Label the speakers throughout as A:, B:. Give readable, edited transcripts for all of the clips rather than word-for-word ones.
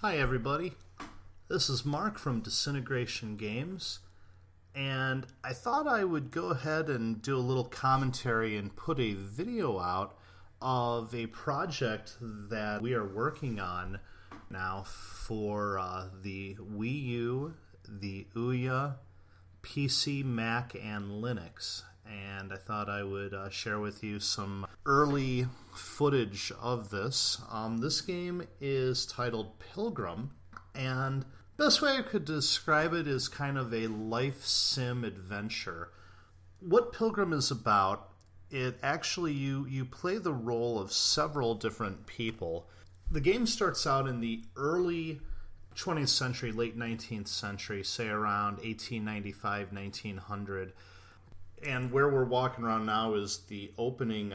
A: Hi everybody, this is Mark from Disintegration Games, and I thought I would go ahead and do a little commentary and put a video out of a project that we are working on now for the Wii U, the Ouya, PC, Mac, and Linux. And I thought I would share with you some early footage of this. This game is titled Pilgrim, and best way I could describe it is kind of a life sim adventure. What Pilgrim is about, it actually you play the role of several different people. The game starts out in the early 20th century, late 19th century, say around 1895, 1900. And where we're walking around now is the opening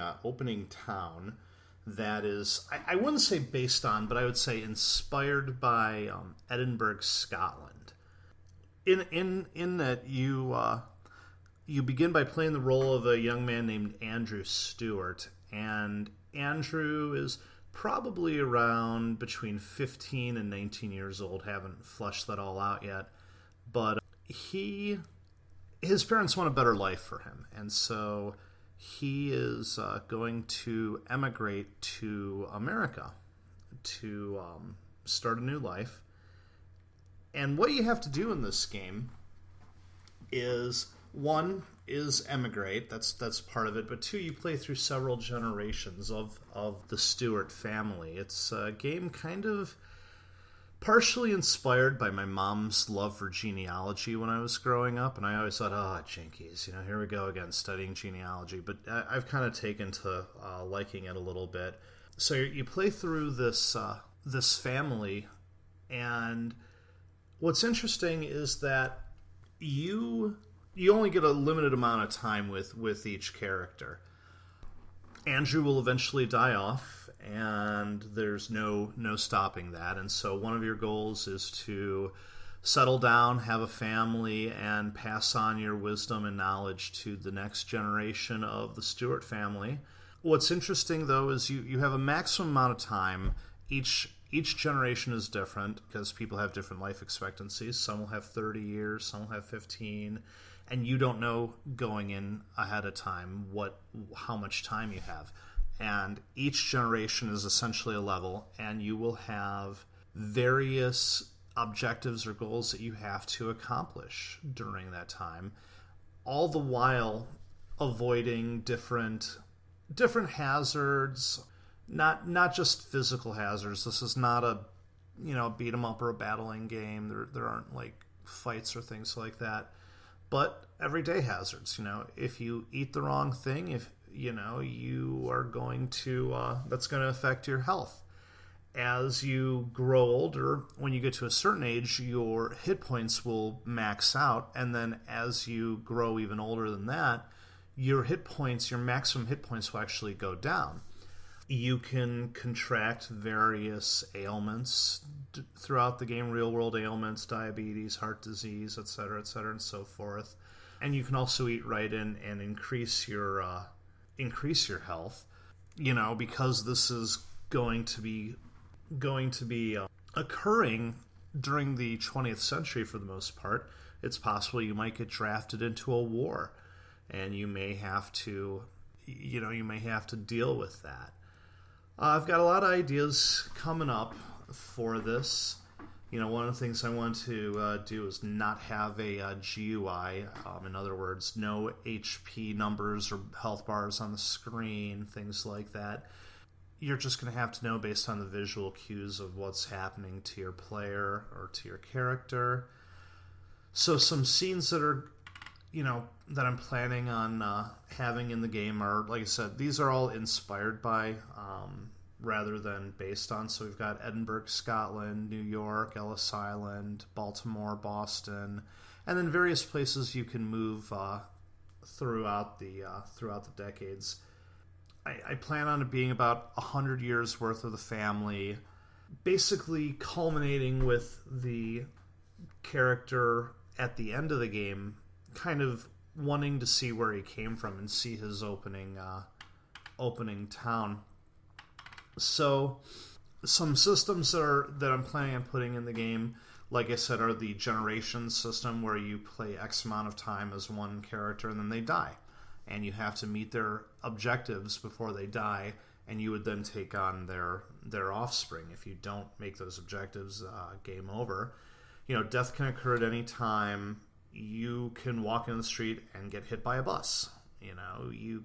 A: town that is, I wouldn't say based on, but I would say inspired by Edinburgh, Scotland. In that you begin by playing the role of a young man named Andrew Stewart, and Andrew is probably around between 15 and 19 years old. Haven't fleshed that all out yet, but his parents want a better life for him, and so he is going to emigrate to America to start a new life. And what you have to do in this game is, one, is emigrate. That's part of it. But two, you play through several generations of the Stewart family. It's a game kind of partially inspired by my mom's love for genealogy when I was growing up, and I always thought, jinkies, here we go again, studying genealogy. But I've kind of taken to liking it a little bit. So you play through this family, and what's interesting is that you only get a limited amount of time with each character. Andrew will eventually die off, and there's no stopping that. And so one of your goals is to settle down, have a family, and pass on your wisdom and knowledge to the next generation of the Stewart family. What's interesting, though, is you have a maximum amount of time. Each generation is different because people have different life expectancies. Some will have 30 years, some will have 15, and you don't know going in ahead of time how much time you have. And each generation is essentially a level, and you will have various objectives or goals that you have to accomplish during that time, all the while avoiding different hazards, not just physical hazards. This is not a beat 'em up or a battling game. There aren't like fights or things like that, but everyday hazards. If you eat the wrong thing, if you are going to that's going to affect your health. As you grow older, when you get to a certain age, your hit points will max out, and then as you grow even older than that, your maximum hit points will actually go down. You can contract various ailments throughout the game, real world ailments, diabetes, heart disease, etc., and so forth. And you can also eat right and increase your health, because this is going to be occurring during the 20th century for the most part. It's possible you might get drafted into a war, and you may have to deal with that. I've got a lot of ideas coming up for this. One of the things I want to do is not have a GUI. In other words, no HP numbers or health bars on the screen, things like that. You're just going to have to know based on the visual cues of what's happening to your player or to your character. So some scenes that are, that I'm planning on having in the game are, like I said, these are all inspired by rather than based on. So we've got Edinburgh, Scotland, New York, Ellis Island, Baltimore, Boston, and then various places you can move throughout the decades. I plan on it being about 100 years worth of the family, basically culminating with the character at the end of the game kind of wanting to see where he came from and see his opening town. So Some systems that I'm planning on putting in the game, like I said, are the generation system where you play X amount of time as one character and then they die. And you have to meet their objectives before they die, and you would then take on their offspring. If you don't make those objectives, game over. Death can occur at any time. You can walk in the street and get hit by a bus. You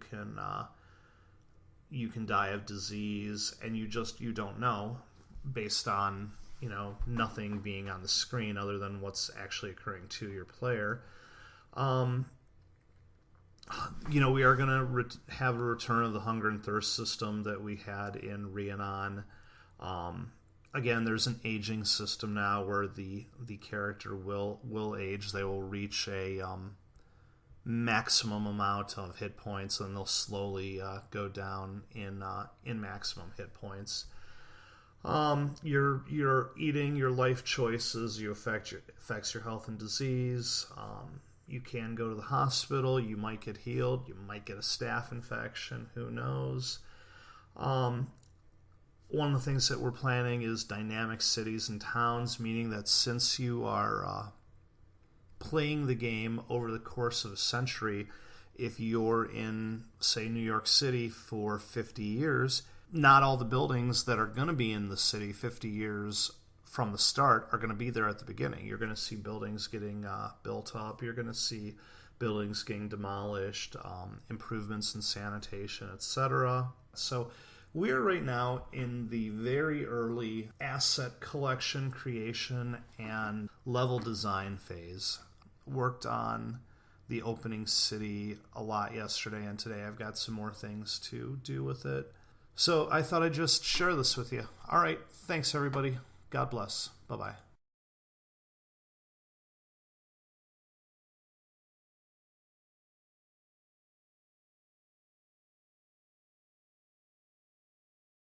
A: can die of disease, and you don't know, based on nothing being on the screen other than what's actually occurring to your player. We are going to have a return of the hunger and thirst system that we had in Rhiannon. Again, there's an aging system now where the character will age. They will reach a maximum amount of hit points, and they'll slowly go down in maximum hit points. Your eating, your life choices, affects your health and disease. You can go to the hospital. You might get healed. You might get a staph infection. Who knows? One of the things that we're planning is dynamic cities and towns, meaning that since you are playing the game over the course of a century, if you're in, say, New York City for 50 years, not all the buildings that are going to be in the city 50 years from the start are going to be there at the beginning. You're going to see buildings getting built up. You're going to see buildings getting demolished, improvements in sanitation, etc. So we're right now in the very early asset collection, creation, and level design phase. Worked on the opening city a lot yesterday, and today I've got some more things to do with it. So I thought I'd just share this with you. All right, thanks everybody. God bless. Bye-bye.